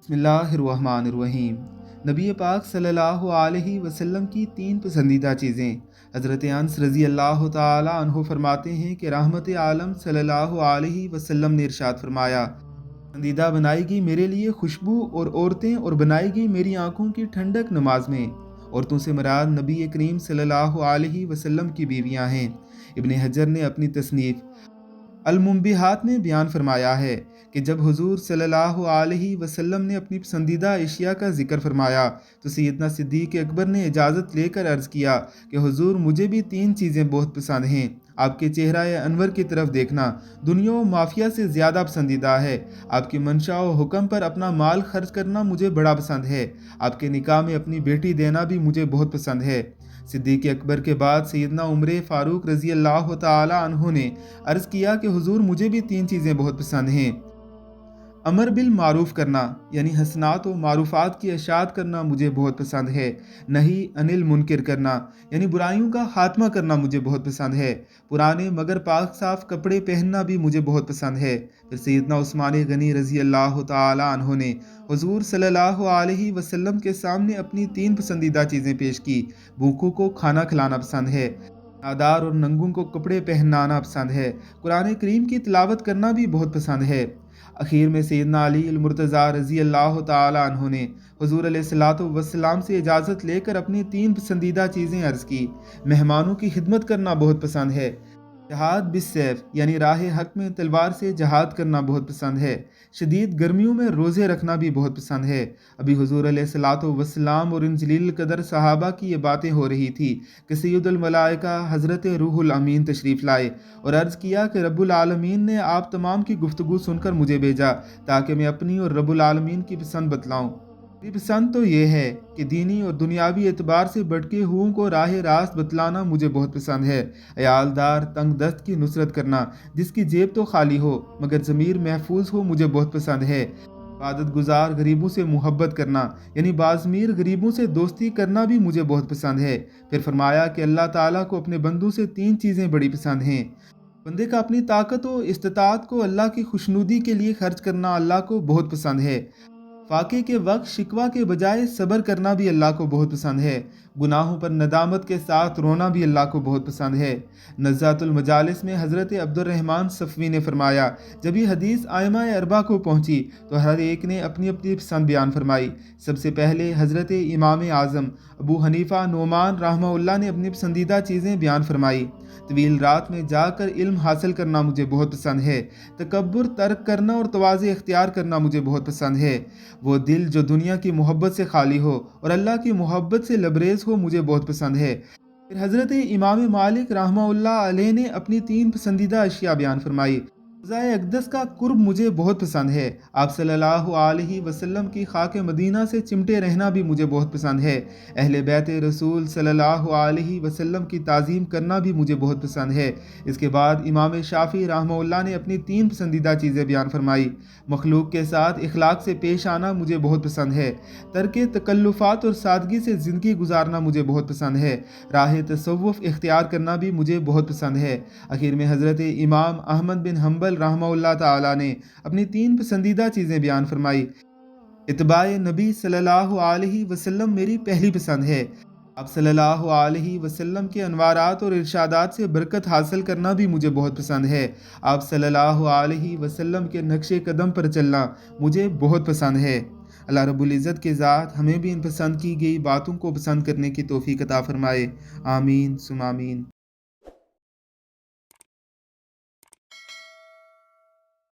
بسم اللہ الرحمن الرحیم۔ نبی پاک صلی اللہ علیہ وسلم کی 3 پسندیدہ چیزیں۔ حضرت انس رضی اللہ تعالی عنہ فرماتے ہیں کہ رحمت عالم صلی اللہ علیہ وسلم نے ارشاد فرمایا، پسندیدہ بنائی گئی میرے لیے خوشبو اور عورتیں، اور بنائی گئی میری آنکھوں کی ٹھنڈک نماز میں۔ عورتوں سے مراد نبی کریم صلی اللہ علیہ وسلم کی بیویاں ہیں۔ ابن حجر نے اپنی تصنیف المنبہات میں بیان فرمایا ہے کہ جب حضور صلی اللہ علیہ وسلم نے اپنی پسندیدہ اشیاء کا ذکر فرمایا تو سیدنا صدیق اکبر نے اجازت لے کر عرض کیا کہ حضور مجھے بھی 3 چیزیں بہت پسند ہیں۔ آپ کے چہرہ انور کی طرف دیکھنا دنیا و مافیہ سے زیادہ پسندیدہ ہے۔ آپ کی منشا و حکم پر اپنا مال خرچ کرنا مجھے بڑا پسند ہے۔ آپ کے نکاح میں اپنی بیٹی دینا بھی مجھے بہت پسند ہے۔ صدیق اکبر کے بعد سیدنا عمر فاروق رضی اللہ تعالی عنہ نے عرض کیا کہ حضور مجھے بھی 3 چیزیں بہت پسند ہیں۔ امر بالمعروف کرنا یعنی حسنات و معروفات کی اشاعت کرنا مجھے بہت پسند ہے۔ نہی عن المنکر کرنا یعنی برائیوں کا خاتمہ کرنا مجھے بہت پسند ہے۔ پرانے مگر پاک صاف کپڑے پہننا بھی مجھے بہت پسند ہے۔ پھر سیدنا عثمان غنی رضی اللہ تعالی عنہ نے حضور صلی اللہ علیہ وسلم کے سامنے اپنی 3 پسندیدہ چیزیں پیش کی۔ بھوکوں کو کھانا کھلانا پسند ہے، نادار اور ننگوں کو کپڑے پہنانا پسند ہے، قرآن کریم کی تلاوت کرنا بھی بہت پسند ہے۔ اخیر میں سیدنا علی المرتضیٰ رضی اللہ تعالی عنہ نے حضور علیہ الصلوۃ والسلام سے اجازت لے کر اپنی 3 پسندیدہ چیزیں عرض کی۔ مہمانوں کی خدمت کرنا بہت پسند ہے، جہاد بالسیف یعنی راہ حق میں تلوار سے جہاد کرنا بہت پسند ہے، شدید گرمیوں میں روزے رکھنا بھی بہت پسند ہے۔ ابھی حضور علیہ الصلوۃ والسلام اور ان جلیل القدر صحابہ کی یہ باتیں ہو رہی تھی کہ سید الملائکہ حضرت روح الامین تشریف لائے اور عرض کیا کہ رب العالمین نے آپ تمام کی گفتگو سن کر مجھے بھیجا تاکہ میں اپنی اور رب العالمین کی پسند بتلاؤں۔ میری پسند تو یہ ہے کہ دینی اور دنیاوی اعتبار سے بھٹکے ہوئوں کو راہ راست بتلانا مجھے بہت پسند ہے۔ عیالدار تنگ دست کی نصرت کرنا، جس کی جیب تو خالی ہو مگر ضمیر محفوظ ہو، مجھے بہت پسند ہے۔ عبادت گزار غریبوں سے محبت کرنا یعنی باضمیر غریبوں سے دوستی کرنا بھی مجھے بہت پسند ہے۔ پھر فرمایا کہ اللہ تعالیٰ کو اپنے بندوں سے 3 چیزیں بڑی پسند ہیں۔ بندے کا اپنی طاقت و استطاعت کو اللہ کی خوشنودی کے لیے خرچ کرنا اللہ کو بہت پسند ہے۔ فاقے کے وقت شکوہ کے بجائے صبر کرنا بھی اللہ کو بہت پسند ہے۔ گناہوں پر ندامت کے ساتھ رونا بھی اللہ کو بہت پسند ہے۔ نزہۃ المجالس میں حضرت عبد الرحمن صفوی نے فرمایا، جب یہ حدیث ائمہ اربعہ کو پہنچی تو ہر ایک نے اپنی اپنی پسند بیان فرمائی۔ سب سے پہلے حضرت امام اعظم ابو حنیفہ نعمان رحمہ اللہ نے اپنی پسندیدہ چیزیں بیان فرمائی۔ طویل رات میں جا کر علم حاصل کرنا مجھے بہت پسند ہے۔ تکبر ترک کرنا اور تواضع اختیار کرنا مجھے بہت پسند ہے۔ وہ دل جو دنیا کی محبت سے خالی ہو اور اللہ کی محبت سے لبریز ہو، مجھے بہت پسند ہے۔ پھر حضرت امام مالک رحمہ اللہ علیہ نے اپنی 3 پسندیدہ اشیاء بیان فرمائی۔ روضہ اقدس کا قرب مجھے بہت پسند ہے۔ آپ صلی اللہ علیہ وسلم کی خاک مدینہ سے چمٹے رہنا بھی مجھے بہت پسند ہے۔ اہل بیت رسول صلی اللہ علیہ وسلم کی تعظیم کرنا بھی مجھے بہت پسند ہے۔ اس کے بعد امام شافعی رحمہ اللہ نے اپنی 3 پسندیدہ چیزیں بیان فرمائی۔ مخلوق کے ساتھ اخلاق سے پیش آنا مجھے بہت پسند ہے۔ ترک تکلفات اور سادگی سے زندگی گزارنا مجھے بہت پسند ہے۔ راہ تصوف اختیار کرنا بھی مجھے بہت پسند ہے۔ آخر میں حضرت امام احمد بن حنبل رحمہ اللہ تعالی نے اپنی 3 پسندیدہ چیزیں بیان فرمائی۔ اتباع نبی صلی اللہ علیہ وسلم میری پہلی پسند ہے۔ آپ صلی اللہ علیہ وسلم کے انوارات اور ارشادات سے برکت حاصل کرنا بھی مجھے بہت پسند ہے۔ آپ صلی اللہ علیہ وسلم کے نقش قدم پر چلنا مجھے بہت پسند ہے۔ اللہ رب العزت کے ذات ہمیں بھی ان پسند کی گئی باتوں کو پسند کرنے کی توفیق عطا فرمائے۔ آمین ثم آمین۔